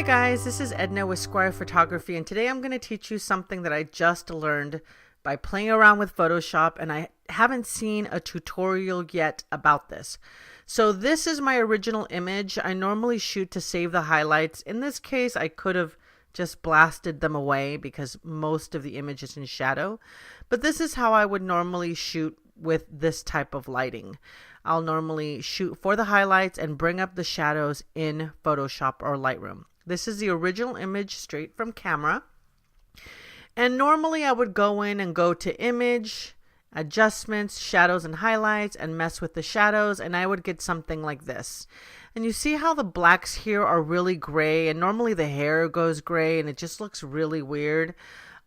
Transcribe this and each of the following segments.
guys, this is Edna with Squire Photography, and today I'm going to teach you something that I just learned by playing around with Photoshop, and I haven't seen a tutorial yet about this. So this is my original image. I normally shoot to save the highlights. In this case, I could have just blasted them away because most of the image is in shadow, but this is how I would normally shoot with this type of lighting. I'll normally shoot for the highlights and bring up the shadows in Photoshop or Lightroom. This is the original image straight from camera. And normally I would go in and go to image, adjustments, shadows and highlights, and mess with the shadows, and I would get something like this. And you see how the blacks here are really gray, and normally the hair goes gray and it just looks really weird.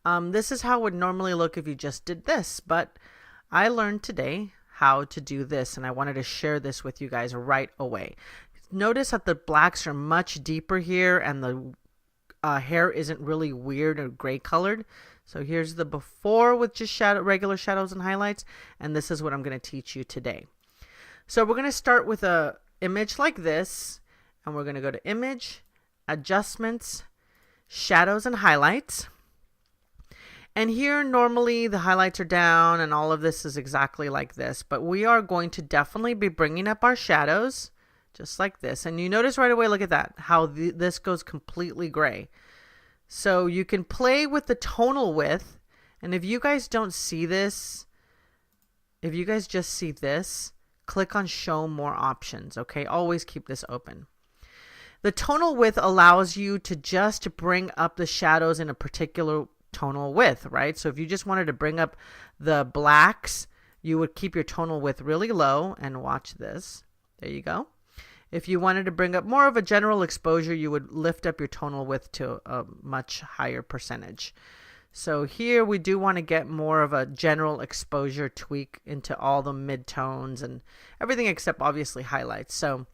This is how it would normally look if you just did this, but I learned today how to do this, and I wanted to share this with you guys right away. Notice that the blacks are much deeper here, and the hair isn't really weird or gray colored. So here's the before with just regular shadows and highlights, and this is what I'm going to teach you today. So we're going to start with a image like this, and we're going to go to image, adjustments, shadows and highlights. And here normally the highlights are down and all of this is exactly like this, but we are going to definitely be bringing up our shadows just like this. And you notice right away, look at that, how this goes completely gray. So you can play with the tonal width, and if you guys don't see this, if you guys just see this, click on show more options, okay? Always keep this open. The tonal width allows you to just bring up the shadows in a particular tonal width, right? So if you just wanted to bring up the blacks, you would keep your tonal width really low, and watch this. There you go. If you wanted to bring up more of a general exposure, you would lift up your tonal width to a much higher percentage. So here we do want to get more of a general exposure tweak into all the mid-tones and everything except obviously highlights. So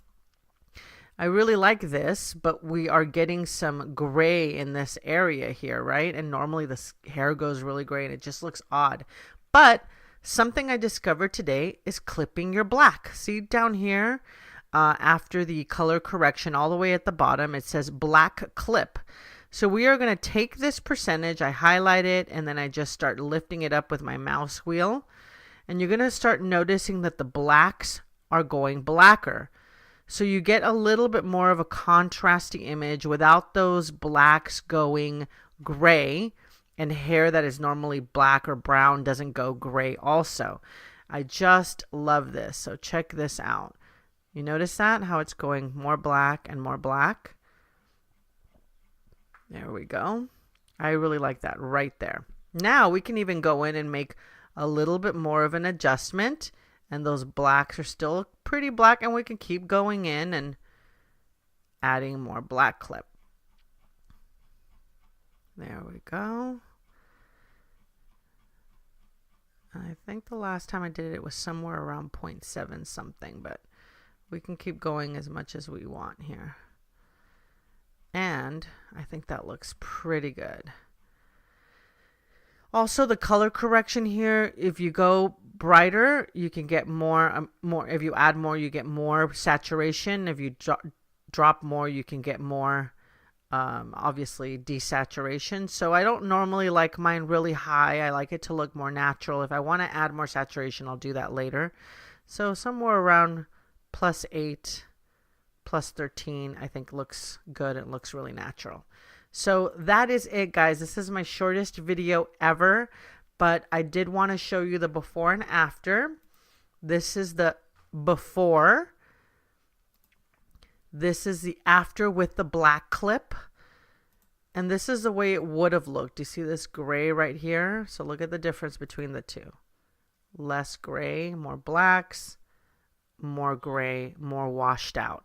I really like this, but we are getting some gray in this area here, right? And normally the hair goes really gray and it just looks odd. But something I discovered today is clipping your black. See down here? After the color correction all the way at the bottom, it says black clip. So we are going to take this percentage, I highlight it, and then I just start lifting it up with my mouse wheel. And you're going to start noticing that the blacks are going blacker. So you get a little bit more of a contrasty image without those blacks going gray, and hair that is normally black or brown doesn't go gray also. I just love this. So check this out. You notice that? How it's going more black and more black? There we go. I really like that right there. Now we can even go in and make a little bit more of an adjustment, and those blacks are still pretty black, and we can keep going in and adding more black clip. There we go. I think the last time I did it, it was somewhere around 0.7 something, but we can keep going as much as we want here. And I think that looks pretty good. Also, the color correction here, if you go brighter, you can get more. If you add more, you get more saturation. If you drop more, you can get more, obviously, desaturation. So I don't normally like mine really high. I like it to look more natural. If I want to add more saturation, I'll do that later. So somewhere around +8, +13, I think looks good. It looks really natural. So that is it, guys. This is my shortest video ever, but I did want to show you the before and after. This is the before. This is the after with the black clip. And this is the way it would have looked. You see this gray right here? So look at the difference between the two. Less gray, more blacks, more gray, more washed out.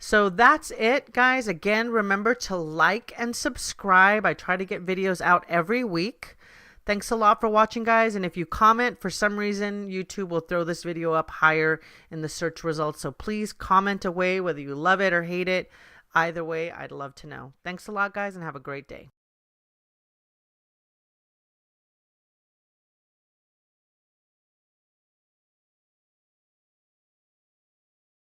So that's it, guys. Again, remember to like and subscribe. I try to get videos out every week. Thanks a lot for watching, guys. And if you comment, for some reason, YouTube will throw this video up higher in the search results. So please comment away whether you love it or hate it. Either way, I'd love to know. Thanks a lot, guys, and have a great day.